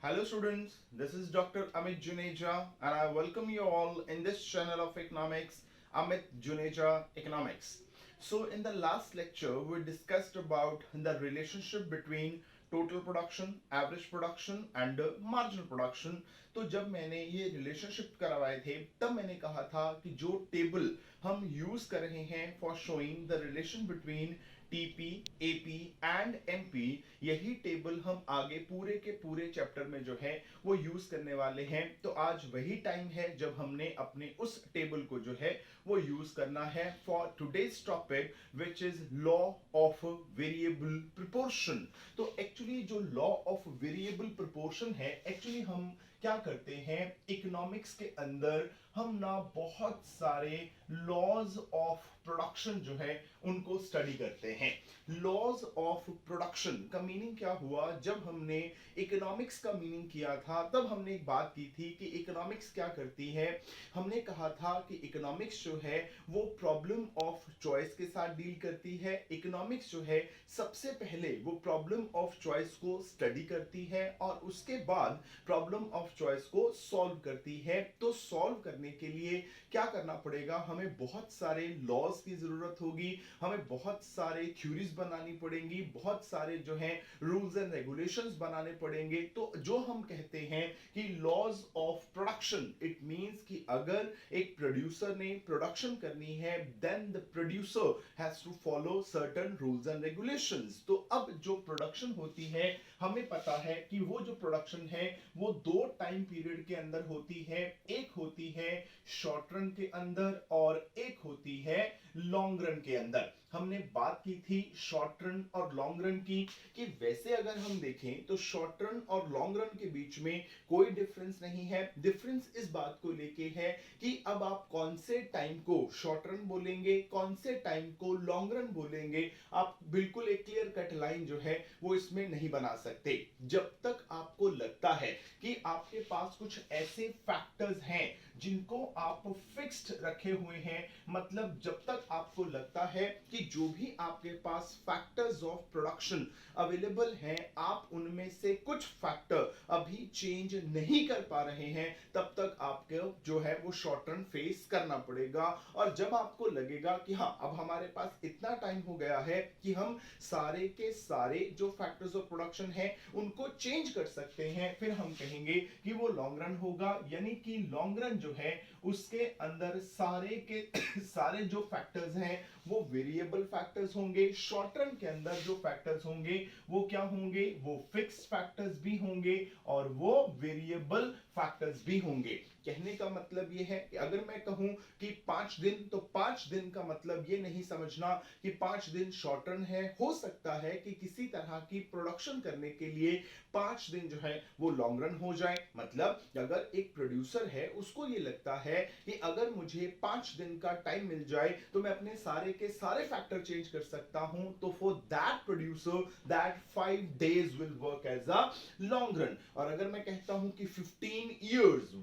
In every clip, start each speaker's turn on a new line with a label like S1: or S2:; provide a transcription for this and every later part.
S1: Hello students, this is Dr. Amit Juneja and I welcome you all in this channel of economics, Amit Juneja Economics. So in the last lecture we discussed about the relationship between total production, average production and marginal production. तो जब मैंने ये relationship करवाए थे तब मैंने कहा था कि जो टेबल हम यूज कर रहे हैं for showing the relation between TP, AP and MP, यही टेबल हम आगे पूरे के पूरे चैप्टर में जो है वो यूज करने वाले हैं। तो आज वही टाइम है जब हमने अपने उस टेबल को जो है वो यूज करना है for today's topic which is law of variable proportion. तो एक्चुअली जो लॉ ऑफ वेरिएबल प्रोपोर्शन है, एक्चुअली हम क्या करते हैं इकोनॉमिक्स के अंदर, हम ना बहुत सारे लॉज ऑफ प्रोडक्शन जो है उनको स्टडी करते हैं। लॉज ऑफ प्रोडक्शन का मीनिंग क्या हुआ? जब हमने इकोनॉमिक्स का मीनिंग किया था तब हमने एक बात की थी कि इकोनॉमिक्स क्या करती है। हमने कहा था कि इकोनॉमिक्स जो है वो प्रॉब्लम ऑफ चॉइस के साथ डील करती है। इकोनॉमिक्स जो है सबसे पहले वो प्रॉब्लम ऑफ चॉइस को स्टडी करती है और उसके बाद प्रॉब्लम ऑफ चॉइस को सॉल्व करती है। तो सॉल्व करने के लिए क्या करना पड़ेगा? हमें बहुत सारे लॉज की जरूरत होगी, हमें बहुत सारे थ्योरीज बनानी पड़ेंगी, बहुत सारे जो है रूल्स एंड रेगुलेशंस बनाने पड़ेंगे। तो जो हम कहते हैं कि laws of production, it means कि अगर एक प्रोड्यूसर ने प्रोडक्शन करनी है then the producer has to follow certain rules and regulations. तो अब जो प्रोडक्शन होती है, हमें पता है कि वो जो प्रोडक्शन है वो दो टाइम पीरियड के अंदर होती है। एक होती है शॉर्ट रन के अंदर और एक होती है लॉन्ग रन के अंदर। हमने बात की थी शॉर्ट रन और लॉन्ग रन की, कि वैसे अगर हम देखें तो शॉर्ट रन और लॉन्ग रन के बीच में कोई डिफरेंस नहीं है। डिफरेंस इस बात को लेके है कि अब आप कौन से टाइम को शॉर्ट रन बोलेंगे, कौन से टाइम को लॉन्ग रन बोलेंगे। आप बिल्कुल एक क्लियर कट लाइन जो है वो इसमें नहीं बना सकते। जब तक आपको लगता है कि आपके पास कुछ ऐसे फैक्टर्स हैं जिनको आप फिक्स्ड रखे हुए हैं, मतलब जब तक आपको लगता है कि जो भी आपके पास फैक्टर्स ऑफ प्रोडक्शन अवेलेबल हैं, आप उनमें से कुछ फैक्टर अभी चेंज नहीं कर पा रहे हैं, तब तक आपको जो है वो शॉर्ट रन फेस करना पड़ेगा। और जब आपको लगेगा कि हाँ अब हमारे पास इतना टाइम हो गया है कि हम सारे के सारे जो फैक्टर्स ऑफ प्रोडक्शन है उनको चेंज कर सकते हैं, फिर हम कहेंगे कि वो लॉन्ग रन होगा। यानी कि लॉन्ग रन जो है उसके अंदर सारे के सारे जो फैक्टर्स हैं वो वेरिएबल फैक्टर्स होंगे। शॉर्ट रन के अंदर जो फैक्टर्स होंगे वो क्या होंगे? वो फिक्स्ड फैक्टर्स भी होंगे और वो वेरिएबल फैक्टर्स भी होंगे। कहने का मतलब ये है कि अगर मैं कहूं कि 5 दिन, तो 5 दिन का मतलब ये नहीं समझना कि 5 दिन शॉर्ट रन है। हो सकता है कि किसी तरह की प्रोडक्शन करने के लिए 5 दिन जो है वो लॉन्ग रन हो जाए। मतलब अगर एक प्रोड्यूसर है उसको ये लगता है कि अगर मुझे 5 दिन का टाइम मिल जाए तो मैं अपने सारे के सारे फैक्टर चेंज कर सकता हूं, तो for that producer that 5 days will work as a long run. और अगर मैं कहता हूं कि 15 इयर्स,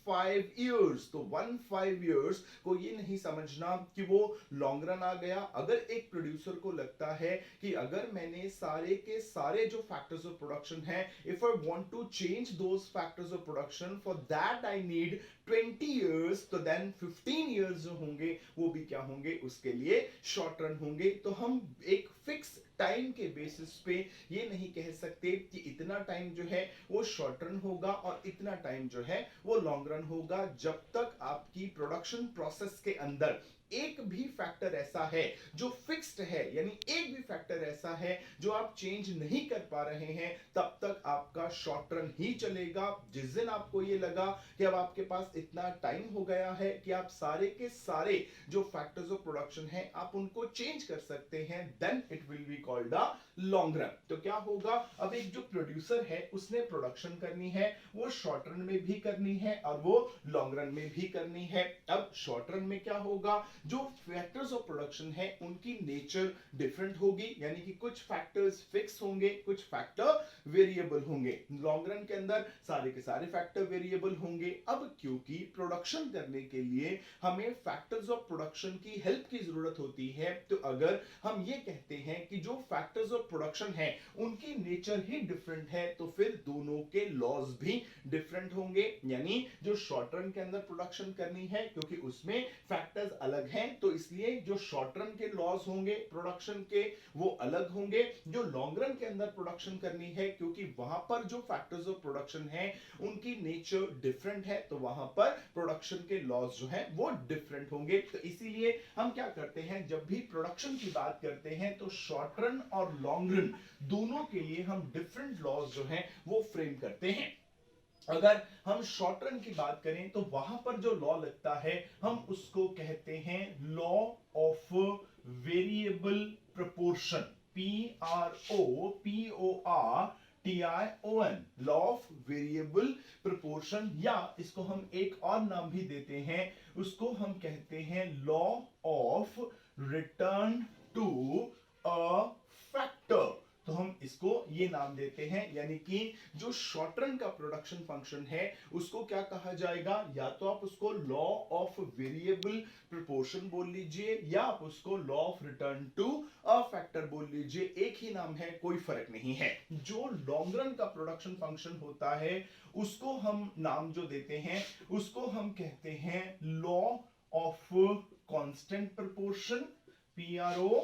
S1: 15 इयर्स, तो 15 इयर्स को ये नहीं समझना कि वो लॉन्ग रन आ गया। अगर एक प्रोड्यूसर को लगता है कि अगर मैंने सारे के सारे जो फैक्टर्स ऑफ प्रोडक्शन है, if I want to change those factors of production, for that I need 20 years, तो देन 15 इयर्स जो होंगे वो भी क्या होंगे? उसके लिए शॉर्ट रन होंगे। तो हम एक फिक्स टाइम के बेसिस पे ये नहीं कह सकते कि इतना टाइम जो है वो शॉर्ट रन होगा और इतना टाइम जो है वो लॉन्ग रन होगा। जब तक आपकी प्रोडक्शन प्रोसेस के अंदर एक भी फैक्टर ऐसा है जो फिक्स्ड है, यानी एक भी फैक्टर ऐसा है जो आप चेंज नहीं कर पा रहे हैं, तब तक आपका शॉर्ट रन ही चलेगा। जिस दिन आपको ये लगा कि अब आपके पास इतना टाइम हो गया है कि आप सारे के सारे जो फैक्टर्स ऑफ प्रोडक्शन है आप उनको चेंज कर सकते हैं, then it will be called a long run. तो क्या होगा? अब एक जो प्रोड्यूसर है उसने प्रोडक्शन करनी है, वो शॉर्ट रन में भी करनी है और वो लॉन्ग रन में भी करनी है। अब शॉर्ट रन में क्या होगा? जो फैक्टर्स ऑफ प्रोडक्शन है उनकी नेचर डिफरेंट होगी, यानी कि कुछ फैक्टर्स फिक्स होंगे, कुछ फैक्टर वेरिएबल होंगे। लॉन्ग रन के अंदर सारे के सारे फैक्टर वेरिएबल होंगे। अब क्योंकि प्रोडक्शन करने के लिए हमें फैक्टर्स ऑफ प्रोडक्शन की हेल्प की जरूरत होती है, तो अगर हम ये कहते हैं कि जो फैक्टर्स ऑफ प्रोडक्शन है उनकी नेचर ही डिफरेंट है, तो फिर दोनों के लॉज भी डिफरेंट होंगे। यानी जो शॉर्ट रन के अंदर प्रोडक्शन करनी है, क्योंकि उसमें फैक्टर्स अलग हैं, तो इसलिए जो शॉर्ट रन के लॉज होंगे प्रोडक्शन के वो अलग होंगे। जो लॉन्ग रन के अंदर प्रोडक्शन करनी है, क्योंकि वहां पर जो फैक्टर्स ऑफ प्रोडक्शन है उनकी नेचर डिफरेंट है, तो वहां पर प्रोडक्शन के लॉज जो है वो डिफरेंट होंगे। तो इसीलिए हम क्या करते हैं, जब भी प्रोडक्शन की बात करते हैं तो शॉर्ट रन और लॉन्ग रन दोनों के लिए हम डिफरेंट लॉज जो हैं वो फ्रेम करते हैं। अगर हम शॉर्ट रन की बात करें तो वहां पर जो लॉ लगता है हम उसको कहते हैं law of variable proportion, PROPORTION, law of variable proportion, या इसको हम एक और नाम भी देते हैं, उसको हम कहते हैं law of return to a factor. तो हम इसको ये नाम देते हैं, यानी कि जो शॉर्ट रन का प्रोडक्शन फंक्शन है उसको क्या कहा जाएगा, या तो आप उसको लॉ ऑफ वेरिएबल प्रोपोर्शन बोल लीजिए, या आप उसको law of return to a factor बोल लीजिए, एक ही नाम है, कोई फर्क नहीं है। जो लॉन्ग रन का प्रोडक्शन फंक्शन होता है उसको हम नाम जो देते हैं उसको हम कहते हैं law of constant proportion, PROPORTION,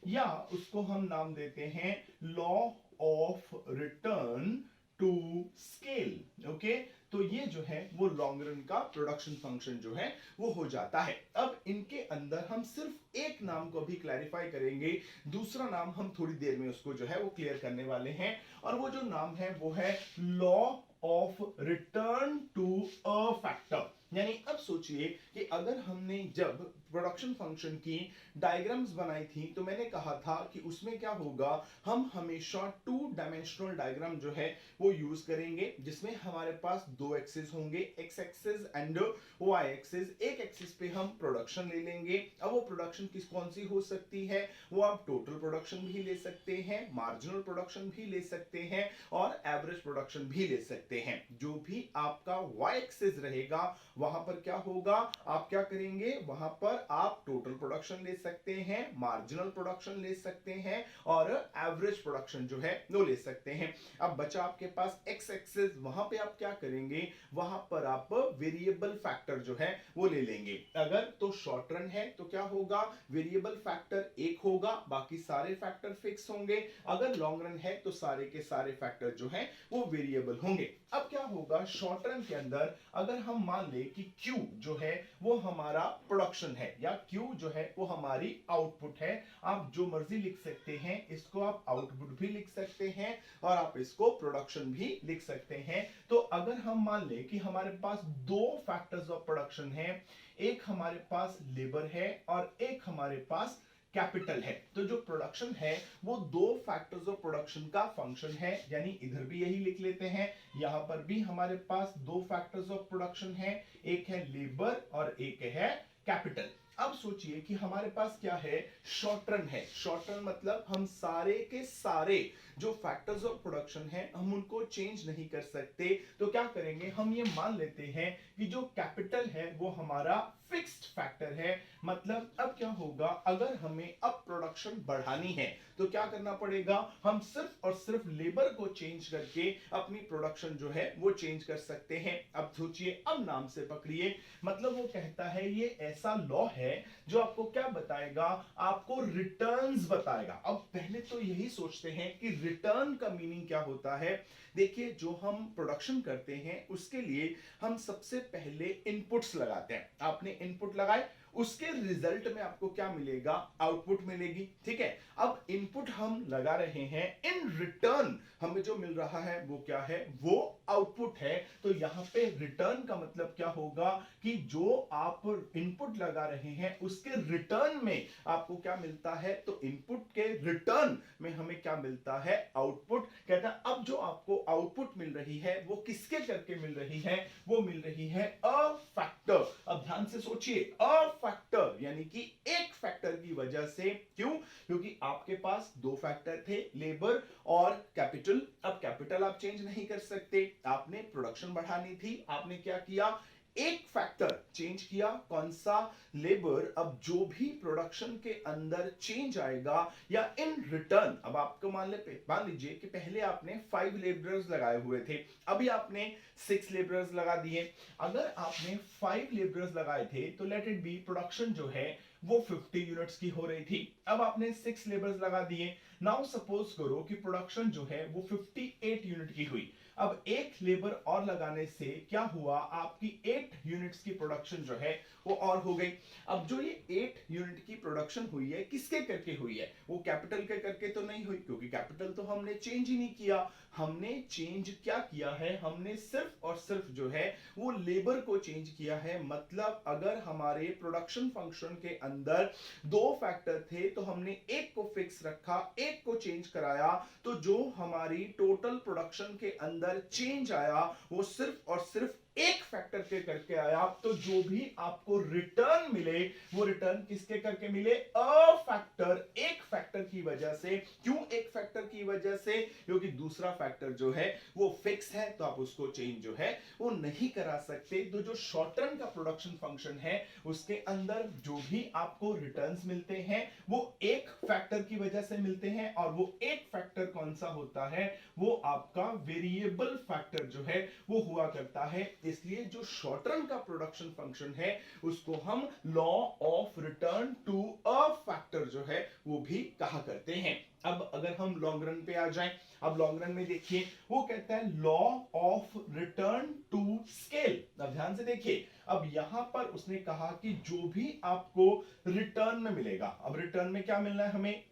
S1: या उसको हम नाम देते हैं law of return to scale. Okay, तो ये जो है वो लॉन्ग रन का प्रोडक्शन फंक्शन जो है वो हो जाता है। अब इनके अंदर हम सिर्फ एक नाम को भी क्लैरिफाई करेंगे, दूसरा नाम हम थोड़ी देर में उसको जो है वो क्लियर करने वाले हैं, और वो जो नाम है वो है law of return to a factor. यानी अब सोचिए कि अगर हमने जब प्रोडक्शन फंक्शन की डायग्राम्स बनाई थी तो मैंने कहा था कि उसमें क्या होगा, हम हमेशा 2 डायमेंशनल डायग्राम जो है वो यूज करेंगे, जिसमें हमारे पास दो एक्सिस होंगे, X axis and Y axis. एक एक्सिस पे हम प्रोडक्शन ले लेंगे। अब वो प्रोडक्शन किस कौन सी हो सकती है, वो आप टोटल प्रोडक्शन भी ले सकते हैं, मार्जिनल प्रोडक्शन भी ले सकते हैं, और एवरेज प्रोडक्शन भी ले सकते हैं। जो भी आपका वाई एक्सिस रहेगा वहां पर क्या होगा, आप क्या करेंगे, वहां पर आप टोटल प्रोडक्शन ले सकते हैं, मार्जिनल प्रोडक्शन ले सकते हैं, और एवरेज प्रोडक्शन जो है वो ले सकते हैं। अब बचा आपके पास एक्स एक्सिस, वहां पे आप क्या करेंगे, वहां पर आप वेरिएबल फैक्टर जो है वो ले लेंगे। अगर तो शॉर्ट रन है तो क्या होगा, वेरिएबल फैक्टर एक होगा, बाकी सारे फैक्टर फिक्स होंगे। अगर लॉन्ग रन है तो सारे के सारे फैक्टर जो है वो वेरिएबल होंगे। अब क्या होगा, शॉर्ट रन के अंदर अगर हम मान ले कि Q जो है वो हमारा प्रोडक्शन है, या Q जो है वो हमारी आउटपुट है, आप जो मर्जी लिख सकते हैं, इसको आप आउटपुट भी लिख सकते हैं और आप इसको प्रोडक्शन भी लिख सकते हैं। तो अगर हम मान ले कि हमारे पास दो फैक्टर्स ऑफ प्रोडक्शन है, एक हमारे पास लेबर है और एक हमारे पास कैपिटल है, तो जो प्रोडक्शन है वो दो फैक्टर्स ऑफ प्रोडक्शन का फंक्शन है। यानी इधर भी यही लिख लेते हैं, यहां पर भी हमारे पास दो फैक्टर्स ऑफ प्रोडक्शन है, एक है लेबर और एक है कैपिटल। अब सोचिए कि हमारे पास क्या है, शॉर्ट रन है। शॉर्ट रन मतलब हम सारे के सारे जो फैक्टर्स ऑफ प्रोडक्शन है हम उनको चेंज नहीं कर सकते। तो क्या करेंगे, हम ये मान लेते हैं कि जो कैपिटल है वो हमारा फिक्स्ड फैक्टर है। मतलब अब क्या होगा, अगर हमें अब प्रोडक्शन बढ़ानी है तो क्या करना पड़ेगा, हम सिर्फ और सिर्फ लेबर को चेंज करके अपनी प्रोडक्शन जो है वो चेंज कर सकते हैं। अब सोचिए, अब नाम से पकड़िए, मतलब वो कहता है ये ऐसा लॉ है जो आपको क्या बताएगा, आपको रिटर्न्स बताएगा। अब पहले तो यही सोचते हैं कि रिटर्न का मीनिंग क्या होता है। देखिए, जो हम प्रोडक्शन करते हैं उसके लिए हम सबसे पहले इनपुट्स लगाते हैं। आपने इनपुट लगाए, उसके रिजल्ट में आपको क्या मिलेगा, आउटपुट मिलेगी। ठीक है, अब इनपुट हम लगा रहे हैं, इन रिटर्न हमें जो मिल रहा है वो क्या है, वो आउटपुट है। तो यहां पे रिटर्न का मतलब क्या होगा कि जो आप इनपुट लगा रहे हैं उसके रिटर्न में आपको क्या मिलता है, तो इनपुट के रिटर्न में हमें क्या मिलता है, आउटपुट। कहता है अब जो आपको आउटपुट मिल रही है वो किसके करके मिल रही है, वो मिल रही है अ फैक्टर। अब ध्यान से सोचिए, अ फैक्टर यानी कि एक फैक्टर की वजह से। क्यों? क्योंकि आपके पास दो फैक्टर थे, लेबर और कैपिटल। अब कैपिटल आप चेंज नहीं कर सकते, आपने प्रोडक्शन बढ़ानी थी, आपने क्या किया, एक फैक्टर चेंज किया। कौन सा? लेबर। अब जो भी प्रोडक्शन के अंदर चेंज आएगा या इन रिटर्न, अब आपको मान लीजिए कि पहले आपने 5 लेबरर्स लगाए हुए थे, अभी आपने 6 लेबरर्स लगा दिए। अगर आपने 5 लेबरर्स लगाए थे तो लेट इट बी प्रोडक्शन जो है वो 50 यूनिट्स की हो रही थी। अब आपने 6 लेबर्स लगा दिए। नाउ सपोज करो कि प्रोडक्शन जो है वो 58 यूनिट की हुई। अब एक लेबर और लगाने से क्या हुआ, आपकी 8 यूनिट्स की प्रोडक्शन जो है वो और हो गई। अब जो ये 8 यूनिट की प्रोडक्शन हुई है, किसके करके हुई है? वो कैपिटल के करके तो नहीं हुई, क्योंकि कैपिटल तो हमने चेंज ही नहीं किया। हमने चेंज क्या किया है, हमने सिर्फ और सिर्फ जो है वो लेबर को चेंज किया है। मतलब अगर हमारे प्रोडक्शन फंक्शन के अंदर दो फैक्टर थे तो हमने एक को फिक्स रखा, एक को चेंज कराया, तो जो हमारी टोटल प्रोडक्शन के अंदर चेंज आया वो सिर्फ और सिर्फ एक फैक्टर के करके आया। तो जो भी आपको रिटर्न मिले वो रिटर्न किसके करके मिले? अ फैक्टर, एक फैक्टर की वजह से। क्यों एक फैक्टर की वजह से? क्योंकि दूसरा फैक्टर जो है वो फिक्स है, तो आप उसको चेंज जो है वो नहीं करा सकते। तो जो शॉर्ट टर्म का प्रोडक्शन फंक्शन है उसके अंदर जो भी आपको रिटर्न्स मिलते हैं वो एक फैक्टर की वजह से मिलते हैं, और वो एक फैक्टर कौन सा होता है? वो आपका वेरिएबल फैक्टर जो है वो हुआ करता है। इसलिए जो शॉर्ट टर्म का प्रोडक्शन फंक्शन है उसको हम law of return to a factor जो है वो भी कहा करते हैं। अब अगर हम लॉन्ग रन पे आ जाएं, अब लॉन्ग रन में देखिए वो कहता है law of return to scale. अब ध्यान से देखिए, अब यहां पर उसने कहा कि जो भी आपको रिटर्न में मिलेगा, अब रिटर्न में क्या मिलना है हमें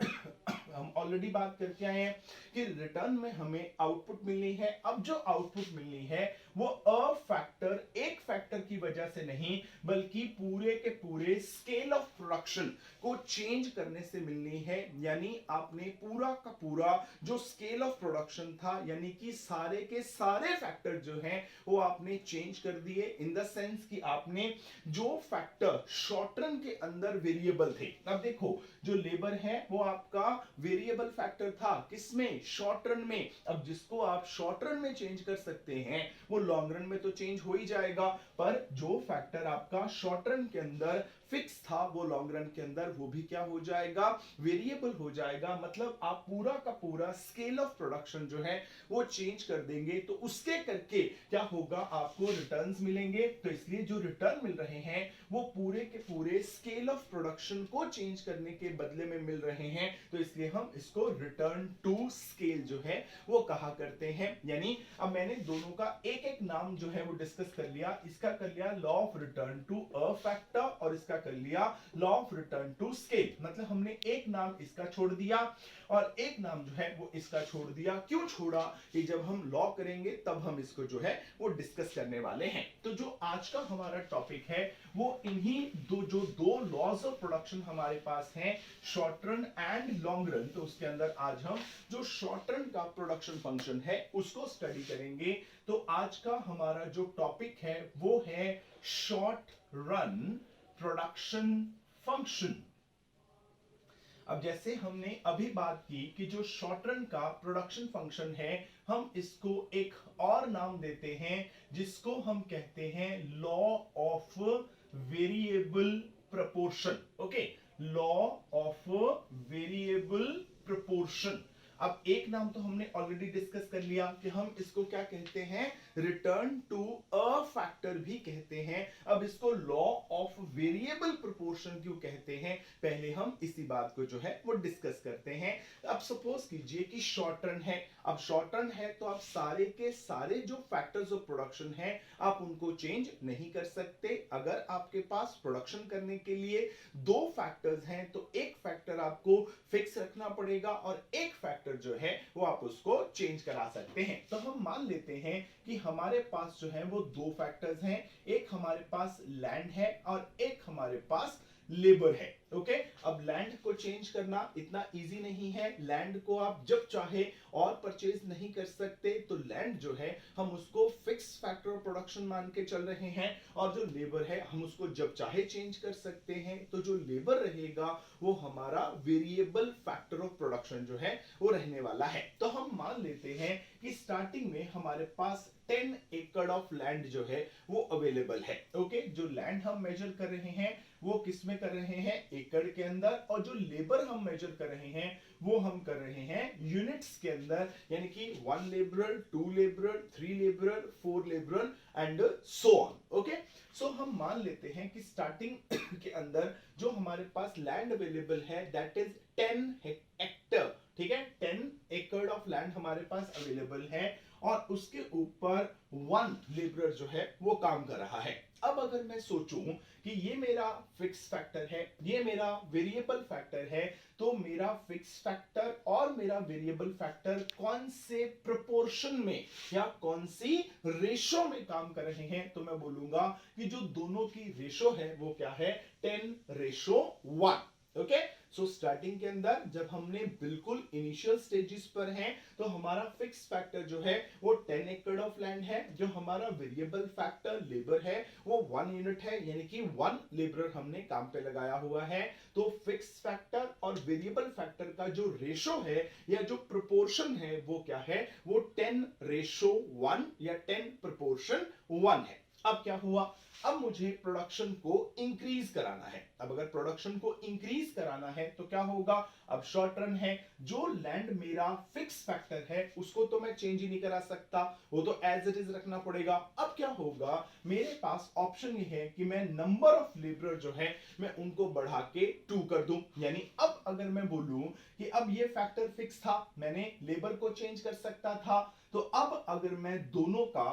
S1: हम ऑलरेडी बात करके आए हैं कि रिटर्न में हमें आउटपुट मिलनी है। अब जो आउटपुट मिलनी है वो अ फैक्टर, एक फैक्टर की वजह से नहीं, बल्कि पूरे के पूरे स्केल ऑफ प्रोडक्शन को चेंज करने से मिलनी है। यानी आपने पूरा का पूरा जो स्केल ऑफ प्रोडक्शन था, यानी कि सारे के सारे फैक्टर जो हैं वो आपने चेंज कर दिए। इन द सेंस कि आपने जो फैक्टर शॉर्ट रन के अंदर वेरिएबल थे, अब देखो जो लेबर है वो आपका वेरिएबल फैक्टर था, किसमें? शॉर्ट रन में। अब जिसको आप शॉर्ट रन में चेंज कर सकते हैं वो लॉन्ग रन में तो चेंज हो ही जाएगा, पर जो फैक्टर आपका शॉर्ट रन के अंदर फिक्स था वो लॉन्ग रन के अंदर वो भी क्या हो जाएगा? वेरिएबल हो जाएगा। मतलब आप पूरा का पूरा स्केल ऑफ प्रोडक्शन जो है वो चेंज कर देंगे, तो उसके करके क्या होगा? आपको रिटर्न्स मिलेंगे। तो इसलिए जो रिटर्न मिल रहे हैं वो पूरे के पूरे स्केल ऑफ प्रोडक्शन को चेंज करने के बदले में मिल रहे हैं, तो इसलिए हम इसको रिटर्न टू स्केल जो है वो कहा करते हैं। यानी अब मैंने दोनों का एक एक नाम जो है वो डिस्कस कर लिया। इसका कर लिया law of return to a factor और इसका कर लिया law of return to scale. मतलब हमने एक नाम इसका छोड़ दिया और एक नाम जो है वो इसका छोड़ दिया। क्यों छोड़ा? कि जब हम लॉ करेंगे तब हम इसको जो है वो डिस्कस करने वाले हैं। तो जो आज का हमारा टॉपिक है वो इन्हीं दो लॉज ऑफ प्रोडक्शन हमारे पास हैं, short run and long run. तो उसके अंदर आज हम जो शॉर्ट रन का प्रोडक्शन फंक्शन है उसको स्टडी करेंगे। तो आज का हमारा जो टॉपिक है वो है शॉर्ट रन प्रोडक्शन फंक्शन। अब जैसे हमने अभी बात की कि जो शॉर्ट रन का प्रोडक्शन फंक्शन है हम इसको एक और नाम देते हैं जिसको हम कहते हैं law of variable proportion. Okay, law of variable proportion. अब एक नाम तो हमने ऑलरेडी डिस्कस कर लिया कि हम इसको क्या कहते हैं? रिटर्न टू अ फैक्टर भी कहते हैं। अब इसको लॉ ऑफ वेरिएबल प्रोपोर्शन क्यों कहते हैं, पहले हम इसी बात को जो है वो डिस्कस करते हैं। अब सपोज कीजिए कि शॉर्ट रन है। अब शॉर्ट रन है तो आप सारे के सारे जो फैक्टर्स ऑफ प्रोडक्शन है आप उनको चेंज नहीं कर सकते। अगर आपके पास प्रोडक्शन करने के लिए दो फैक्टर्स हैं तो एक फैक्टर आपको फिक्स रखना पड़ेगा और एक फैक्टर जो है वो आप उसको चेंज करा सकते हैं। तो हम मान लेते हैं कि हमारे पास जो है वो दो फैक्टर्स हैं, एक हमारे पास लैंड है और एक हमारे पास लेबर है। ओके, अब लैंड को चेंज करना इतना इजी नहीं है। लैंड को आप जब चाहे और परचेज नहीं कर सकते, तो लैंड जो है हम उसको फिक्स फैक्टर ऑफ प्रोडक्शन मान के चल रहे हैं, और जो लेबर है हम उसको जब चाहे चेंज कर सकते हैं। तो जो लेबर रहेगा वो हमारा वेरिएबल फैक्टर ऑफ प्रोडक्शन जो है वो रहने वाला है। तो हम मान लेते हैं कि स्टार्टिंग में हमारे पास 10 एकड़ ऑफ लैंड जो है वो अवेलेबल है। ओके, जो लैंड हम मेजर कर रहे हैं वो किस में कर रहे हैं, एकड़ के अंदर, और जो लेबर हम मेजर कर रहे हैं वो हम कर रहे हैं यूनिट्स के अंदर, यानी कि 1 labourer, 2 labourer, 3 labourer, 4 labourer and so on. Okay, so हम मान लेते हैं कि स्टार्टिंग के अंदर जो हमारे पास लैंड अवेलेबल है दैट इज 10 हेक्टर। ठीक है, 10 एकड़ ऑफ लैंड हमारे पास अवेलेबल है, और उसके ऊपर 1 लेबरर जो है वो काम कर रहा है। अब अगर मैं सोचूं कि ये मेरा फिक्स फैक्टर है, ये मेरा वेरिएबल फैक्टर है, तो मेरा फिक्स फैक्टर और मेरा वेरिएबल फैक्टर कौन से प्रोपोर्शन में या कौन सी रेशो में काम कर रहे हैं, तो मैं बोलूंगा कि जो दोनों की रेशो है वो क्या है, 10:1। ओके, सो स्टार्टिंग के अंदर जब हमने बिल्कुल इनिशियल स्टेजेस पर हैं, तो हमारा फिक्स फैक्टर जो है वो 10 एकड़ ऑफ लैंड है। जो हमारा वेरिएबल फैक्टर लेबर है वो 1 यूनिट है, यानी कि 1 लेबर हमने काम पे लगाया हुआ है। तो फिक्स फैक्टर और वेरिएबल फैक्टर का जो रेशो है या जो प्रोपोर्शन है वो क्या है, वो 10:1 या 10:1 है। अब क्या हुआ, अब मुझे प्रोडक्शन को इंक्रीज कराना है। अब अगर प्रोडक्शन को इंक्रीज कराना है तो क्या होगा, अब शॉर्ट रन है, जो लैंड मेरा फिक्स फैक्टर है उसको तो मैं चेंज ही नहीं करा सकता, वो तो एज इट इज रखना पड़ेगा। अब क्या होगा, मेरे पास ऑप्शन ये है कि मैं नंबर ऑफ लेबर जो है मैं उनको बढ़ा के 2 कर दूं। यानी अब अगर मैं बोलूं कि अब ये फैक्टर फिक्स था, मैंने लेबर को चेंज कर सकता था, तो अब अगर मैं दोनों का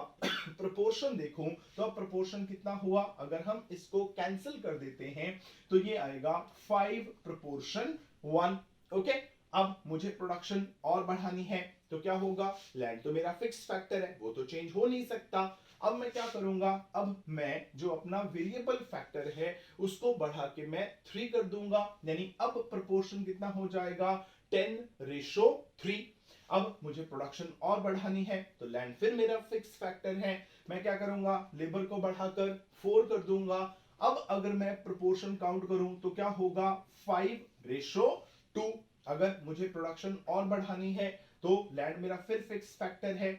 S1: प्रोपोर्शन देखूं तो अब प्रोपोर्शन कितना हुआ, अगर हम इसको कैंसिल कर देते हैं तो ये आएगा 5:1। ओके, अब मुझे प्रोडक्शन और बढ़ानी है, तो क्या होगा, लैंड तो मेरा फिक्स फैक्टर है वो तो चेंज हो नहीं सकता। अब मैं क्या करूंगा, अब मैं जो अपना वेरिएबल फैक्टर है उसको बढ़ा के मैं 3 कर दूंगा, यानी अब प्रोपोर्शन कितना हो जाएगा, 10:3। अब मुझे प्रोडक्शन और बढ़ानी है, तो लैंड फिर मेरा फिक्स फैक्टर है, मैं क्या करूंगा, लेबर को बढ़ाकर 4 कर दूंगा। अब अगर मैं प्रोपोर्शन काउंट करूं तो क्या होगा, 5:2। अगर मुझे प्रोडक्शन और बढ़ानी है तो लैंड मेरा फिर फिक्स फैक्टर है,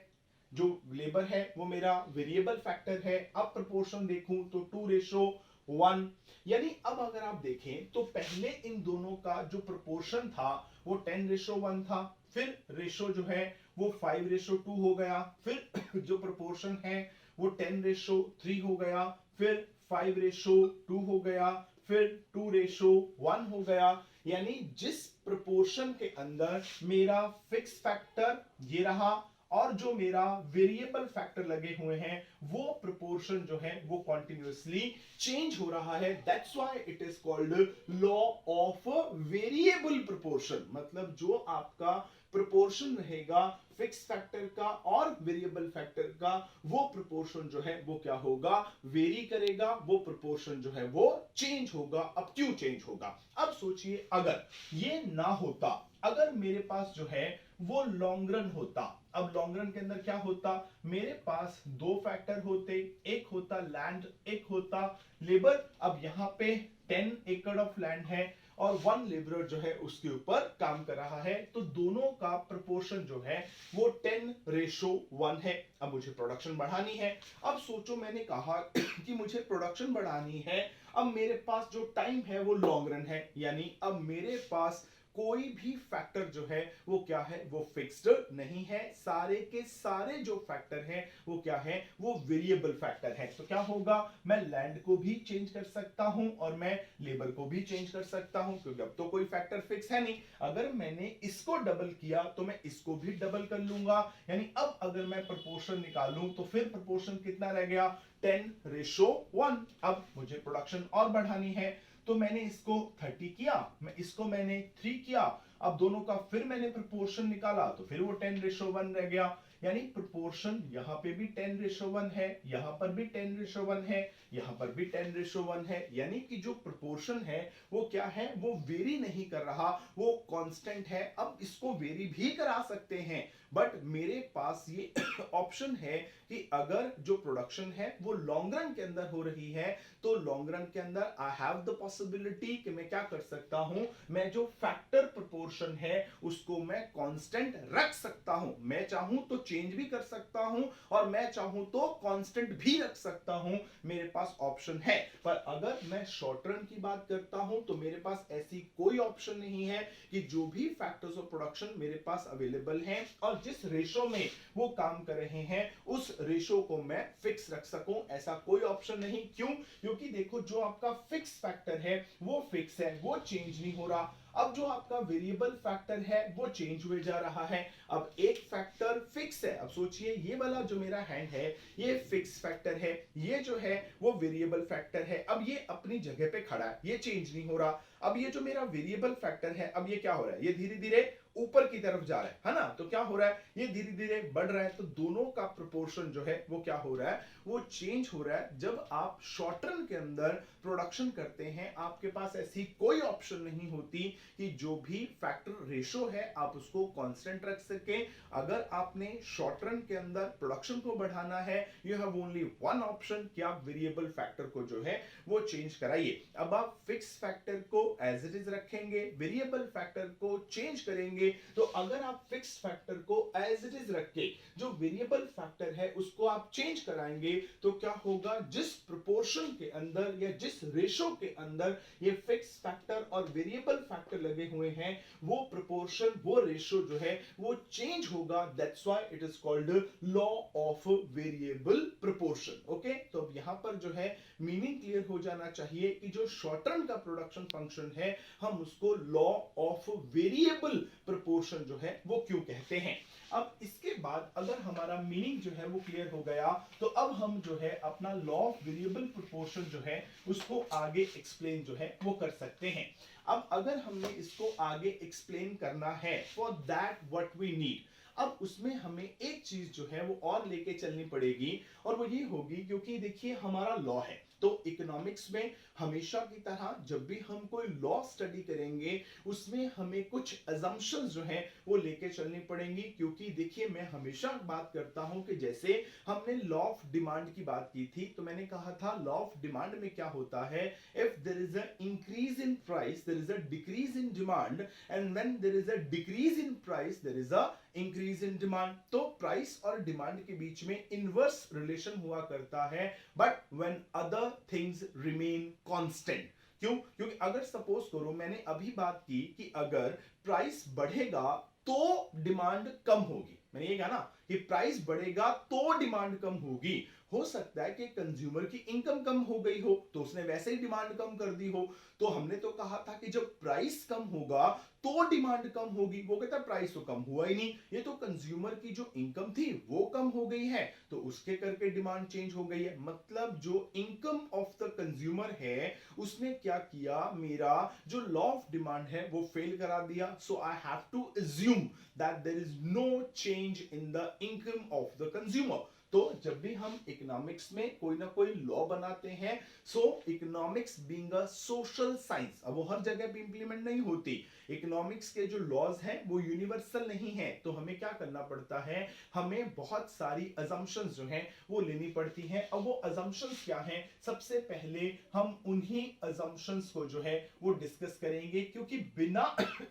S1: जो लेबर है वो मेरा वेरिएबल फैक्टर है। अब प्रोपोर्शन देखूं तो 2:1। यानी अब अगर आप देखें तो पहले इन दोनों का जो प्रोपोर्शन था वो 10:1 था, फिर रेशो जो है वो 5:2 हो गया, फिर जो प्रोपोर्शन है वो 10:3 हो गया, फिर 5:2 हो गया, फिर 2:1 हो गया। यानी जिस प्रोपोर्शन के अंदर मेरा फिक्स फैक्टर ये रहा और जो मेरा वेरिएबल फैक्टर लगे हुए हैं वो प्रोपोर्शन जो है वो कॉन्टिन्यूअसली चेंज हो रहा है। That's why it is called law of variable proportion. मतलब जो आपका प्रोपोर्शन रहेगा फिक्स फैक्टर का और वेरिएबल फैक्टर का, वो प्रोपोर्शन जो है वो क्या होगा, वेरी करेगा, वो प्रोपोर्शन जो है वो चेंज होगा। अब क्यों चेंज होगा, अब सोचिए अगर ये ना होता, अगर मेरे पास जो है वो लॉन्ग रन होता। अब लॉन्ग रन के अंदर क्या होता, मेरे पास 2 फैक्टर होते, एक होता लैंड, एक होता लेबर। अब यहाँ पे 10 एकड़ ऑफ लैंड है और 1 लेबरर जो है उसके ऊपर काम कर रहा है, तो दोनों का प्रोपोर्शन जो है वो 10:1 है। अब मुझे प्रोडक्शन बढ़ानी है। अब सोचो मैंने कहा कि मुझे प्रोडक्शन बढ़ानी है, अब मेरे पास जो टाइम है वो लॉन्ग रन है, यानी अब मेरे पास कोई भी फैक्टर जो है वो क्या है, वो फिक्स्ड नहीं है। सारे के सारे जो फैक्टर हैं वो क्या है, वो वेरिएबल फैक्टर है। तो क्या होगा, मैं लैंड को भी चेंज कर सकता हूं और मैं लेबर को भी चेंज कर सकता हूं, क्योंकि अब तो कोई फैक्टर फिक्स है नहीं। अगर मैंने इसको डबल किया तो मैं इसको भी डबल कर लूंगा। यानी अब अगर मैं प्रोपोर्शन निकालूं तो फिर प्रोपोर्शन कितना रह गया, 10:1। अब मुझे प्रोडक्शन और बढ़ानी है, तो मैंने इसको 30 किया, मैं इसको मैंने 3 किया, अब दोनों का फिर मैंने प्रोपोर्शन निकाला तो फिर वो 10:1 रह गया। यानी प्रोपोर्शन यहाँ पे भी 10:1 है, यहाँ पर भी 10:1 है, यहाँ पर भी 10:1 है, यानी कि जो प्रोपोर्शन है वो क्या है, वो वेरी नहीं कर रहा, वो कांस्टेंट है। अब इसको वेरी भी करा सकते हैं, बट मेरे पास ये ऑप्शन है कि अगर जो प्रोडक्शन है वो लॉन्ग रन के अंदर हो रही है, तो लॉन्ग रन के अंदर आई हैव द पॉसिबिलिटी कि मैं क्या कर सकता हूं, मैं जो फैक्टर प्रोपोर्शन है उसको मैं कांस्टेंट रख सकता हूं। मैं चाहूं तो चेंज भी कर सकता हूं और मैं चाहूं तो कांस्टेंट भी रख सकता हूं, मेरे पास ऑप्शन है। पर अगर मैं शॉर्ट रन की बात करता हूं तो मेरे पास ऐसी कोई ऑप्शन नहीं है कि जो भी फैक्टर्स ऑफ प्रोडक्शन मेरे पास अवेलेबल हैं और जिस रेशो में वो काम कर रहे हैं उस रेशो को मैं फिक्स रख सकूं, ऐसा कोई ऑप्शन नहीं। क्यों? क्योंकि देखो जो आपका फिक्स फैक्टर है वो फिक्स है, वो चेंज नहीं हो रहा। अब जो आपका वेरिएबल फैक्टर है वो चेंज हुए जा रहा है। अब एक फैक्टर फिक्स है, अब सोचिए ये वाला जो मेरा हैंड है ये फिक्स फैक्टर है, ये जो है वो वेरिएबल फैक्टर है। अब ये अपनी जगह पे खड़ा है, ये चेंज नहीं हो रहा। अब ये जो मेरा वेरिएबल फैक्टर है, अब ये क्या हो रहा है, ये धीरे धीरे ऊपर की तरफ जा रहा है ना, तो क्या हो रहा है, ये धीरे धीरे बढ़ रहा है। तो दोनों का प्रोपोर्शन जो है वो क्या हो रहा है, वो चेंज हो रहा है। जब आप शॉर्ट रन के अंदर प्रोडक्शन करते हैं, आपके पास ऐसी कोई ऑप्शन नहीं होती कि जो भी फैक्टर रेशो है आप उसको कांस्टेंट रख सकें। अगर आपने शॉर्ट रन के अंदर प्रोडक्शन को बढ़ाना है, you have only one option कि आप वेरिएबल फैक्टर को जो है वो चेंज कराइए। अब आप फिक्स फैक्टर को एज इट इज रखेंगे, वेरिएबल फैक्टर को चेंज करेंगे। तो अगर आप फिक्स फैक्टर को एज इट इज रख के जो वेरिएबल फैक्टर है उसको आप चेंज कराएंगे, तो क्या होगा, जिस प्रोपोर्शन के अंदर या जिस रेशो के अंदर ये फिक्स फैक्टर और वेरिएबल फैक्टर लगे हुए हैं, वो प्रोपोर्शन, वो रेशो जो है वो चेंज होगा। That's why it is called law of variable proportion. Okay, तो अब यहां पर जो है मीनिंग क्लियर हो जाना चाहिए कि जो शॉर्ट रन का प्रोडक्शन फंक्शन है हम उसको लॉ ऑफ वेरिएबल प्रोपोर्शन जो है वो क्यों कहते हैं। अब इसके बाद अगर हमारा मीनिंग जो है वो क्लियर हो गया, तो अब हम जो है अपना लॉ ऑफ वेरिएबल प्रोपोर्शन जो है उसको आगे एक्सप्लेन जो है वो कर सकते हैं। अब अगर हमने इसको आगे एक्सप्लेन करना है, for that what we need, अब उसमें हमें एक चीज जो है वो और लेके चलनी पड़ेगी, और वो ये होगी, क्योंकि देखिए हमारा लॉ है, तो इकोनॉमिक्स में हमेशा की तरह जब भी हम कोई लॉ स्टडी करेंगे उसमें हमें कुछ अजम्पशंस जो हैं वो लेके चलनी पड़ेंगी। क्योंकि देखिए मैं हमेशा बात करता हूं कि जैसे हमने लॉ ऑफ डिमांड की बात की थी, तो मैंने कहा था लॉ ऑफ डिमांड में क्या होता है, if there is a increase in price there is a decrease in demand, and when there is a decrease in price there is a increase in demand. तो प्राइस और demand के बीच में inverse relation हुआ करता है, but when other things remain constant. क्यों? क्योंकि अगर सपोज करो मैंने अभी बात की कि अगर प्राइस बढ़ेगा तो डिमांड कम होगी, मैंने ये कहा ना कि प्राइस बढ़ेगा तो डिमांड कम होगी। हो सकता है कि कंज्यूमर की इनकम कम हो गई हो तो उसने वैसे ही डिमांड कम कर दी हो। तो हमने तो कहा था कि जब प्राइस कम होगा तो डिमांड कम होगी, वो कहता है प्राइस तो कम हुआ ही नहीं, ये तो कंज्यूमर की जो इनकम थी वो कम हो गई है, तो उसके करके डिमांड चेंज हो गई है। मतलब जो इनकम ऑफ द कंज्यूमर है उसने क्या किया, मेरा जो लॉ ऑफ डिमांड है वो फेल करा दिया। So I have to assume that there is no change in the income of the consumer. तो जब भी हम इकोनॉमिक्स में कोई ना कोई लॉ बनाते हैं, so economics being a social science, अब वो हर जगह पे इंप्लीमेंट नहीं होती। इकोनॉमिक्स के जो लॉज हैं वो यूनिवर्सल नहीं है, तो हमें क्या करना पड़ता है, हमें बहुत सारी अजम्पशंस जो हैं वो लेनी पड़ती हैं। अब वो अजम्पशंस क्या हैं, सबसे पहले हम उन्हीं अजम्पशंस को जो है वो डिस्कस करेंगे, क्योंकि बिना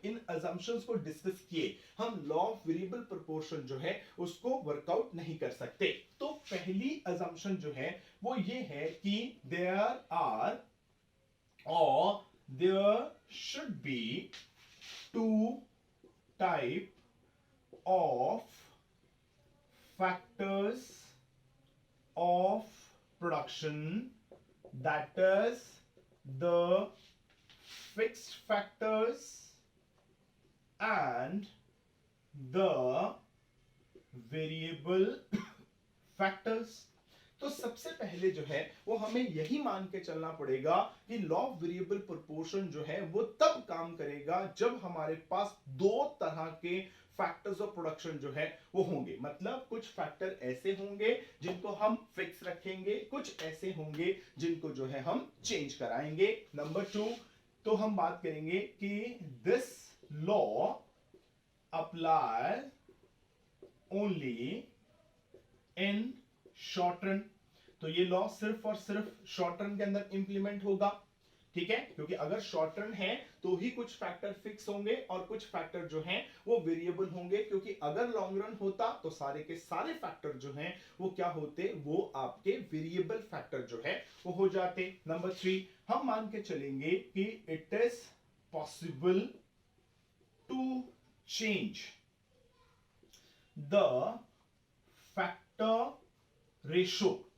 S1: इन अजम्पशंस को डिस्कस किए हम लॉ ऑफ वेरिएबल प्रोपोर्शन जो है उसको वर्कआउट नहीं कर सकते। तो पहली अजम्पशन जो है वो ये है कि देयर आर और there should be two type of factors of production, that is the fixed factors and the variable factors। तो सबसे पहले जो है वो हमें यही मान के चलना पड़ेगा कि लॉ ऑफ वेरिएबल प्रोपोर्शन जो है वो तब काम करेगा जब हमारे पास दो तरह के फैक्टर्स ऑफ प्रोडक्शन जो है वो होंगे। मतलब कुछ फैक्टर ऐसे होंगे जिनको हम फिक्स रखेंगे, कुछ ऐसे होंगे जिनको जो है हम चेंज कराएंगे। नंबर 2, तो हम बात करेंगे कि this law apply only in short run. तो ये लॉ सिर्फ और सिर्फ शॉर्ट रन के अंदर इंप्लीमेंट होगा, ठीक है, क्योंकि अगर शॉर्ट रन है तो ही कुछ फैक्टर फिक्स होंगे और कुछ फैक्टर जो हैं वो वेरिएबल होंगे, क्योंकि अगर लॉन्ग रन होता तो सारे के सारे फैक्टर जो हैं वो क्या होते, वो आपके वेरिएबल फैक्टर जो है वो हो जाते। नंबर 3, हम मान के चलेंगे कि it is possible to change the factor ratio,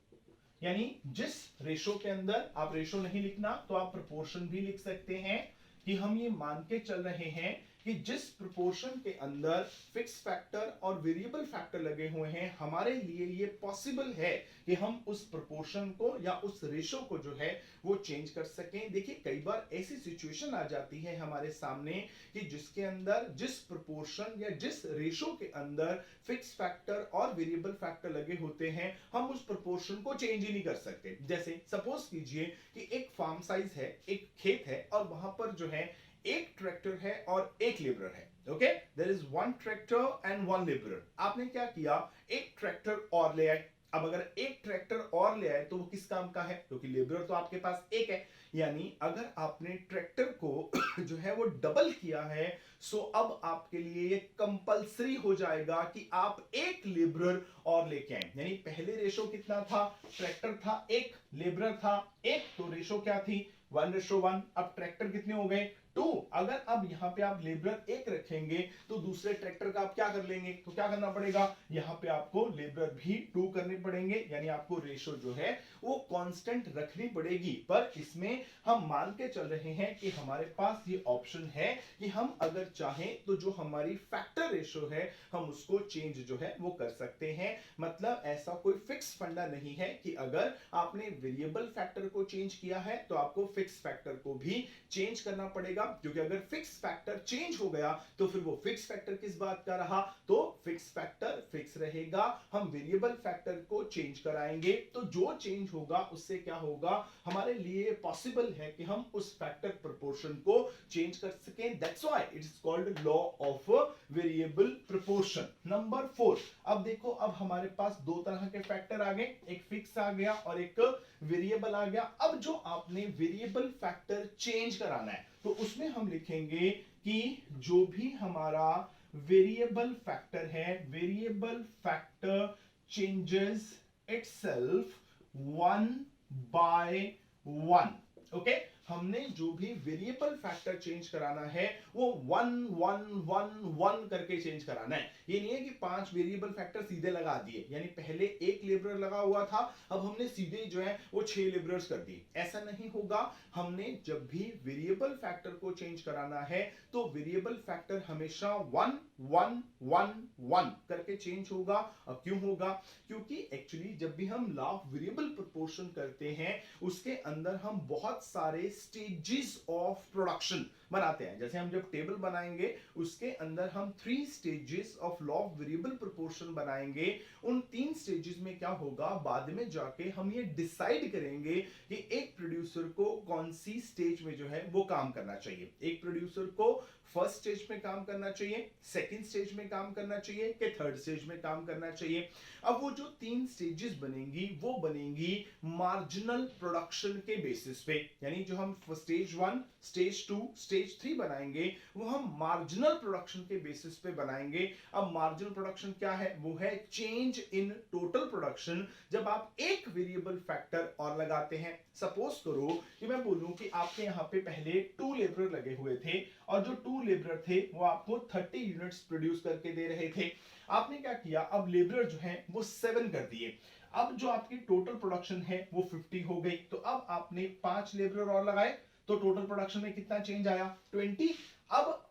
S1: यानी जिस रेशो के अंदर, आप रेशो नहीं लिखना तो आप प्रोपोर्शन भी लिख सकते हैं, कि हम ये मान के चल रहे हैं कि जिस प्रोपोर्शन के अंदर फिक्स फैक्टर और वेरिएबल फैक्टर लगे हुए हैं, हमारे लिए ये पॉसिबल है कि हम उस प्रोपोर्शन को या उस रेशो को जो है वो चेंज कर सकें। देखिए कई बार ऐसी सिचुएशन आ जाती है हमारे सामने कि जिसके अंदर जिस प्रोपोर्शन या जिस रेशो के अंदर फिक्स फैक्टर और वेरिएबल फैक्टर लगे होते हैं, हम उस प्रोपोर्शन को चेंज ही नहीं कर सकते। जैसे सपोज कीजिए कि एक फार्म साइज है, एक खेत है और वहां पर जो है एक ट्रैक्टर है और एक लेबरर है। Okay, there is one tractor and one labourer. आपने क्या किया, एक ट्रैक्टर और ले आए। अब अगर एक ट्रैक्टर और ले आए तो वो किस काम का है, क्योंकि लेबरर तो आपके पास एक है। यानी अगर आपने ट्रैक्टर को जो है वो डबल किया है, सो अब आपके लिए ये कंपलसरी हो जाएगा कि आप एक लेबरर और लेके आए। यानी पहले रेशो कितना था, ट्रैक्टर था एक, लेबरर था एक, तो रेशो क्या थी 1:1। अब ट्रैक्टर कितने हो गए 2। अगर अब यहाँ पे आप लेबरर एक रखेंगे तो दूसरे ट्रैक्टर का आप क्या कर लेंगे, तो क्या करना पड़ेगा, यहाँ पे आपको लेबरर भी 2 करने पड़ेंगे। यानी आपको रेशो जो है वो कांस्टेंट रखनी पड़ेगी। पर इसमें हम मान के चल रहे हैं कि हमारे पास ये ऑप्शन है कि हम अगर चाहें तो जो हमारी फैक्टर रेशो है हम उसको चेंज जो है वो कर सकते हैं। मतलब ऐसा कोई फिक्स फंडा नहीं है कि अगर आपने वेरिएबल फैक्टर को चेंज किया है तो आपको फिक्स फैक्टर को भी चेंज करना पड़ेगा, क्योंकि अगर फिक्स फैक्टर चेंज हो गया तो फिर वो फिक्स फैक्टर किस बात का रहा, तो फिक्स फैक्टर फिक्स रहेगा। हम वेरिएबल फैक्टर को चेंज कराएंगे तो जो चेंज होगा उससे क्या होगा, हमारे लिए पॉसिबल है कि हम उस फैक्टर प्रोपोर्शन को चेंज कर सकें। That's why it is called law of variable proportion. Number 4, अब देखो अब हमारे पास दो तरह के फैक्टर आ गए, एक फिक्स आ गया और एक वेरिएबल आ गया। अब जो आपने वेरिएबल फैक्टर चेंज कराना है तो उसमें हम लिखेंगे कि जो भी हमारा वेरिएबल फैक्टर है, variable factor changes itself 1/1। Okay, हमने जो भी वेरिएबल फैक्टर चेंज कराना है वो 1 1 1 1 करके चेंज कराना है। ये नहीं है कि 5 वेरिएबल फैक्टर सीधे लगा दिए, यानी पहले एक लेबरर लगा हुआ था अब हमने सीधे जो है वो 6 लेबरर्स कर दिए, ऐसा नहीं होगा। हमने जब भी वेरिएबल फैक्टर को चेंज कराना है तो वेरिएबल फैक्टर हमेशा 1 1 1 1 करके चेंज होगा। अब क्यों होगा, क्योंकि एक्चुअली जब भी हम लॉ ऑफ वेरिएबल प्रोपोर्शन करते हैं उसके अंदर हम बहुत सारे स्टेजेस ऑफ प्रोडक्शन बनाते हैं। जैसे हम जब टेबल बनाएंगे उसके अंदर हम 3 stages of law of variable proportion बनाएंगे। उन 3 स्टेजेस में क्या होगा, बाद में जाके हम ये डिसाइड करेंगे कि एक प्रोड्यूसर को कौन सी स्टेज में जो है वो काम करना चाहिए। एक प्रोड्यूसर को फर्स्ट स्टेज में काम करना चाहिए, सेकंड स्टेज में काम करना चाहिए कि थर्ड स्टेज में काम करना चाहिए। अब वो जो 3 स्टेजेस बनेंगी वो बनेंगी मार्जिनल प्रोडक्शन के बेसिस पे। यानी जो हम स्टेज 1, स्टेज 2, स्टेज 3 बनाएंगे वो हम मार्जिनल प्रोडक्शन के बेसिस पे बनाएंगे। अब मार्जिनल प्रोडक्शन क्या है, वो है चेंज इन टोटल प्रोडक्शन जब आप एक वेरिएबल फैक्टर और लगाते हैं। सपोज करो कि मैं बोलूं कि आपके यहाँ पे पहले 2 लेबरर लगे हुए थे और जो 2 लेबरर थे वो आपको 30 यूनिट्स प्रोड्यूस करके दे रहे थे। आपने क्या किया, अब लेबरर जो है वो 7 कर दिए। अब जो आपकी टोटल प्रोडक्शन है वो 50 हो गई। तो अब आपने 5 लेबरर और लगाए तो टोटल प्रोडक्शन में कितना चेंज आया, 20। अब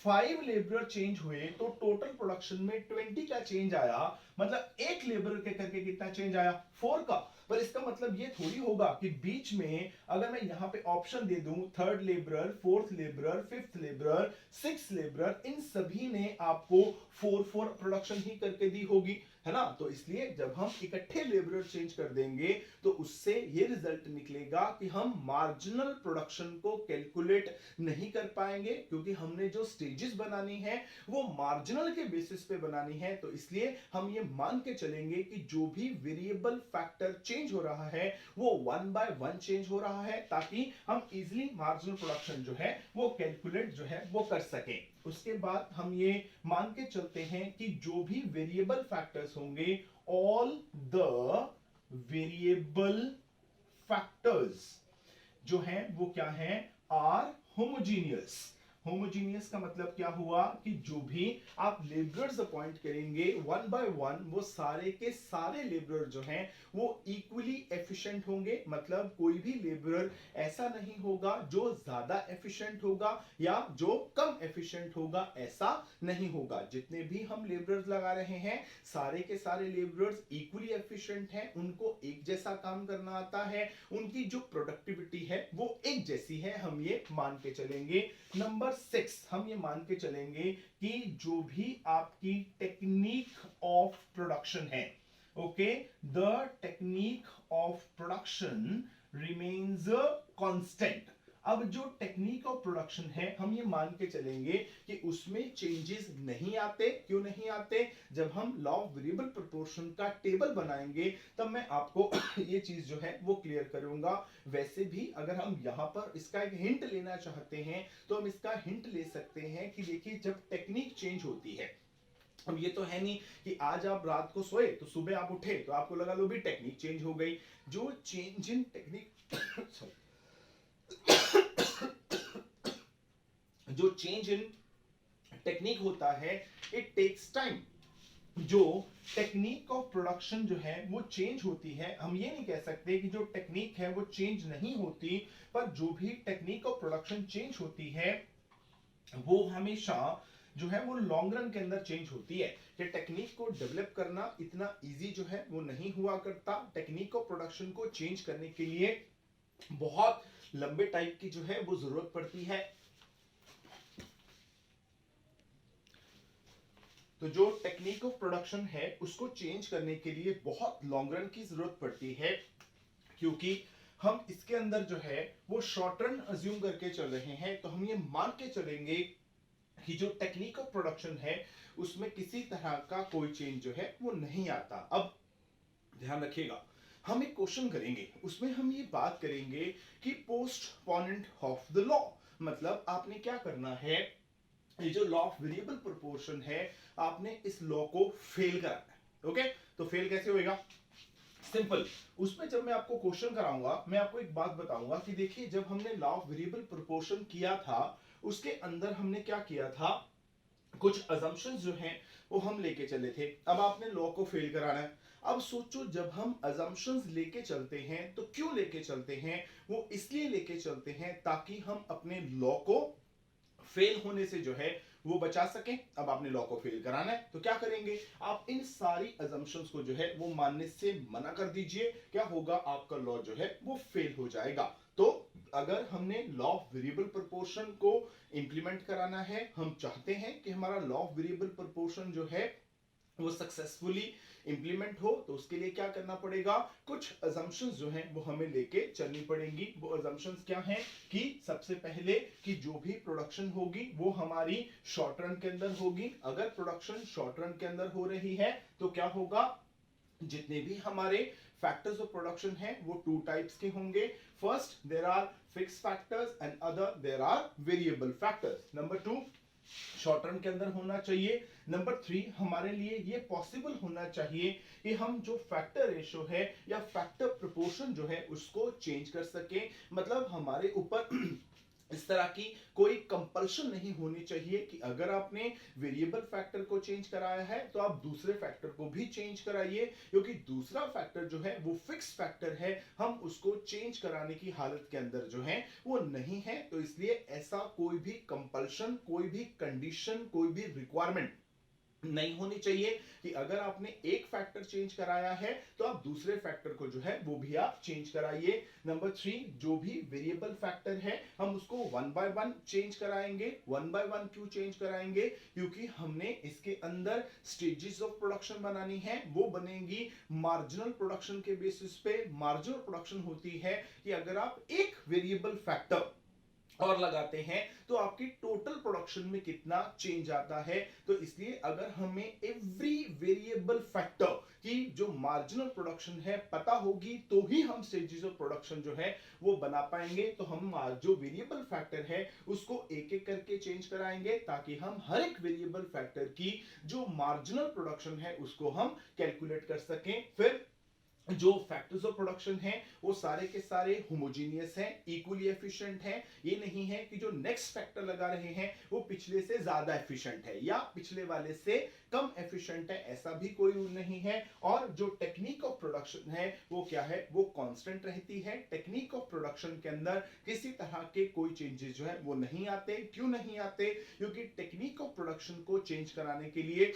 S1: 5 लेबरर चेंज हुए तो टोटल प्रोडक्शन में 20 का चेंज आया। मतलब एक लेबरर के करके कितना चेंज आया, 4 का। पर इसका मतलब ये थोड़ी होगा कि बीच में अगर मैं यहाँ पे ऑप्शन दे दूं third labourer, fourth labourer, fifth labourer, six labourer, इन सभी ने आपको 4 प्रोडक्शन ही करके दी होगी, है ना। तो इसलिए जब हम इकट्ठे लेबरर चेंज कर देंगे तो उससे ये रिजल्ट निकलेगा कि हम मार्जिनल प्रोडक्शन को कैलकुलेट नहीं कर पाएंगे, क्योंकि हमने जो स्टेजेस बनानी है वो मार्जिनल के बेसिस पे बनानी है। तो इसलिए हम ये मान के चलेंगे कि जो भी वेरिएबल फैक्टर चेंज हो रहा है वो 1 बाय 1 चेंज हो रहा है, ताकि हम इजिली मार्जिनल प्रोडक्शन जो है वो कैलकुलेट जो है वो कर सकें। उसके बाद हम ये मान के चलते हैं कि जो भी वेरिएबल फैक्टर्स होंगे, ऑल द वेरिएबल फैक्टर्स जो हैं वो क्या हैं, आर होमोजीनियस। होमोजीनियस का मतलब क्या हुआ कि जो भी आप लेबरर्स अपॉइंट करेंगे 1 बाय 1 वो सारे के सारे लेबरर जो हैं वो इक्वली एफिशिएंट होंगे। मतलब कोई भी लेबरर ऐसा नहीं होगा जो ज्यादा एफिशिएंट होगा या जो कम एफिशिएंट होगा, ऐसा नहीं होगा। जितने भी हम लेबरर्स लगा रहे हैं सारे के सारे लेबरर्स इक्वली एफिशिएंट हैं, उनको एक जैसा काम करना आता है, उनकी जो प्रोडक्टिविटी है वो एक जैसी है, हम ये मान के चलेंगे। नंबर 6 हम ये मान के चलेंगे कि जो भी आपकी टेक्निक ऑफ प्रोडक्शन है, okay, the technique of production remains constant. अब जो टेक्निक ऑफ प्रोडक्शन है हम ये मान के चलेंगे कि उसमें चेंजेस नहीं आते। क्यों नहीं आते? जब हम लॉ ऑफ वेरिएबल प्रोपोर्शन का टेबल बनाएंगे तब मैं आपको ये चीज जो है वो क्लियर करूंगा। वैसे भी अगर हम यहाँ पर इसका एक हिंट लेना चाहते हैं तो हम इसका हिंट ले सकते हैं कि देखिए जब टेक्निक चेंज होती है, अब ये तो है नहीं कि आज आप रात को सोए तो सुबह आप उठे तो आपको लगा लो भी टेक्निक चेंज हो गई। जो चेंज इन टेक्निक जो चेंज इन टेक्निक होता है इट टेक्स टाइम। जो टेक्निक ऑफ प्रोडक्शन जो है वो चेंज होती है, हम ये नहीं कह सकते कि जो टेक्निक है वो चेंज नहीं होती, पर जो भी टेक्निक ऑफ प्रोडक्शन चेंज होती है वो हमेशा जो है वो लॉन्ग रन के अंदर चेंज होती है। कि टेक्निक को डेवलप करना इतना इजी जो है वो नहीं हुआ करता। टेक्निक ऑफ प्रोडक्शन को चेंज करने के लिए बहुत लंबे टाइम की जो है वो जरूरत पड़ती है। तो जो टेक्निक ऑफ प्रोडक्शन है उसको चेंज करने के लिए बहुत लॉन्ग रन की जरूरत पड़ती है, क्योंकि हम इसके अंदर जो है वो शॉर्ट रन अज्यूम करके चल रहे हैं। तो हम ये मान के चलेंगे कि जो टेक्निक ऑफ प्रोडक्शन है उसमें किसी तरह का कोई चेंज जो है वो नहीं आता। अब ध्यान रखिएगा, हम एक क्वेश्चन करेंगे उसमें हम ये बात करेंगे कि पोस्टपोनेंट ऑफ द लॉ, मतलब आपने क्या करना है, ये जो लॉ ऑफ वेरिएबल प्रोपोर्शन है आपने इस लॉ को फेल कराना है। ओके, तो फेल कैसे होएगा? सिंपल। उसमें जब मैं आपको क्वेश्चन कराऊंगा मैं आपको एक बात बताऊंगा कि देखिए जब हमने लॉ ऑफ वेरिएबल प्रोपोर्शन किया था उसके अंदर हमने क्या किया था, कुछ अजम्पशंस जो हैं वो हम लेके चले थे। अब आपने लॉ को फेल कराना है। अब सोचो जब हम अजम्पशंस लेके चलते हैं तो क्यों लेके चलते हैं? वो इसलिए लेके चलते हैं ताकि हम अपने लॉ को फेल होने से जो है वो बचा सकें। अब आपने लॉ को फेल कराना है तो क्या करेंगे, आप इन सारी अजम्पशंस को जो है वो मानने से मना कर दीजिए। क्या होगा, आपका लॉ जो है वो फेल हो जाएगा। तो अगर हमने लॉ ऑफ वेरिएबल प्रोपोर्शन को इंप्लीमेंट कराना है, हम चाहते हैं कि हमारा लॉ ऑफ वेरिएबल प्रोपोर्शन जो है वो सक्सेसफुली इंप्लीमेंट हो, तो उसके लिए क्या करना पड़ेगा, कुछ अजम्पशंस जो हैं वो हमें लेके चलनी पड़ेंगी। वो अजम्पशंस क्या हैं कि सबसे पहले कि जो भी प्रोडक्शन होगी वो हमारी शॉर्ट रन के अंदर होगी। अगर प्रोडक्शन शॉर्ट रन के अंदर हो रही है तो क्या होगा, जितने भी हमारे फैक्टर्स ऑफ प्रोडक्शन हैं वो 2 टाइप्स के होंगे। First there are fix factors and other there are variable factors. Number 2 short term के अंदर होना चाहिए। नंबर 3 हमारे लिए ये पॉसिबल होना चाहिए कि हम जो फैक्टर रेशो है या फैक्टर प्रोपोर्शन जो है उसको चेंज कर सके। मतलब हमारे ऊपर इस तरह की कोई कंपल्शन नहीं होनी चाहिए कि अगर आपने वेरिएबल फैक्टर को चेंज कराया है तो आप दूसरे फैक्टर को भी चेंज कराइए, क्योंकि दूसरा फैक्टर जो है वो फिक्स फैक्टर है, हम उसको चेंज कराने की हालत के अंदर जो है वो नहीं है। तो इसलिए ऐसा कोई भी कंपल्शन, कोई भी कंडीशन, कोई भी रिक्वायरमेंट नहीं होनी चाहिए कि अगर आपने एक फैक्टर चेंज कराया है तो आप दूसरे फैक्टर को जो है वो भी आप चेंज कराइए। नंबर 3, जो भी वेरिएबल फैक्टर है हम उसको वन बाय वन चेंज कराएंगे। वन बाय वन क्यों चेंज कराएंगे? क्योंकि हमने इसके अंदर स्टेजेस ऑफ प्रोडक्शन बनानी है, वो बनेंगी मार्जिनल प्रोडक्शन के बेसिस पे। मार्जिनल प्रोडक्शन होती है कि अगर आप एक वेरिएबल फैक्टर और लगाते हैं तो आपकी टोटल प्रोडक्शन में कितना चेंज आता है। तो इसलिए अगर हमें एवरी वेरिएबल फैक्टर की जो मार्जिनल प्रोडक्शन है पता होगी तो ही हम स्टेजेस ऑफ प्रोडक्शन जो है वो बना पाएंगे। तो हम जो वेरिएबल फैक्टर है उसको एक एक करके चेंज कराएंगे ताकि हम हर एक वेरिएबल फैक्टर की जो मार्जिनल प्रोडक्शन है उसको हम कैलकुलेट कर सकें। फिर जो फैक्टर्स ऑफ प्रोडक्शन है वो सारे के सारे होमोजीनियस हैं, इक्वली एफिशिएंट हैं। ये नहीं है कि जो नेक्स्ट फैक्टर लगा रहे हैं वो पिछले से ज्यादा एफिशिएंट है या पिछले वाले से कम एफिशिएंट है, ऐसा भी कोई रूल नहीं है। और जो टेक्निक ऑफ प्रोडक्शन है वो क्या है, वो कांस्टेंट रहती है। टेक्निक ऑफ प्रोडक्शन के अंदर किसी तरह के कोई चेंजेस जो है वो नहीं आते। क्यों नहीं आते? क्योंकि टेक्निक ऑफ प्रोडक्शन को चेंज कराने के लिए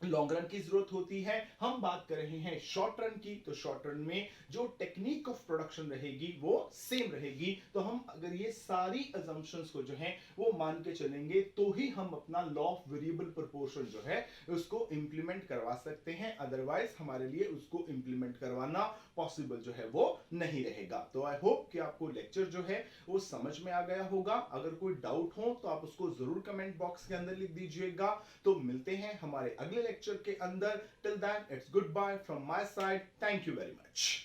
S1: लॉन्ग रन की जरूरत होती है। हम बात कर रहे हैं शॉर्ट रन की, तो शॉर्ट रन में जो टेक्निक ऑफ प्रोडक्शन रहेगी वो सेम रहेगी। तो हम अगर ये सारी अजम्पशंस को जो है वो मान के चलेंगे तो ही हम अपना लॉ ऑफ वेरिएबल प्रोपोर्शन जो है उसको इंप्लीमेंट करवा सकते हैं। अदरवाइज हमारे लिए उसको इंप्लीमेंट करवाना पॉसिबल जो है वो नहीं रहेगा। तो आई होप कि आपको लेक्चर जो है वो समझ में आ गया होगा। अगर कोई डाउट हो तो आप उसको जरूर कमेंट बॉक्स के अंदर लिख दीजिएगा। तो मिलते हैं हमारे अगले लेक्चर के अंदर। Till then it's good bye from my side. Thank you very much.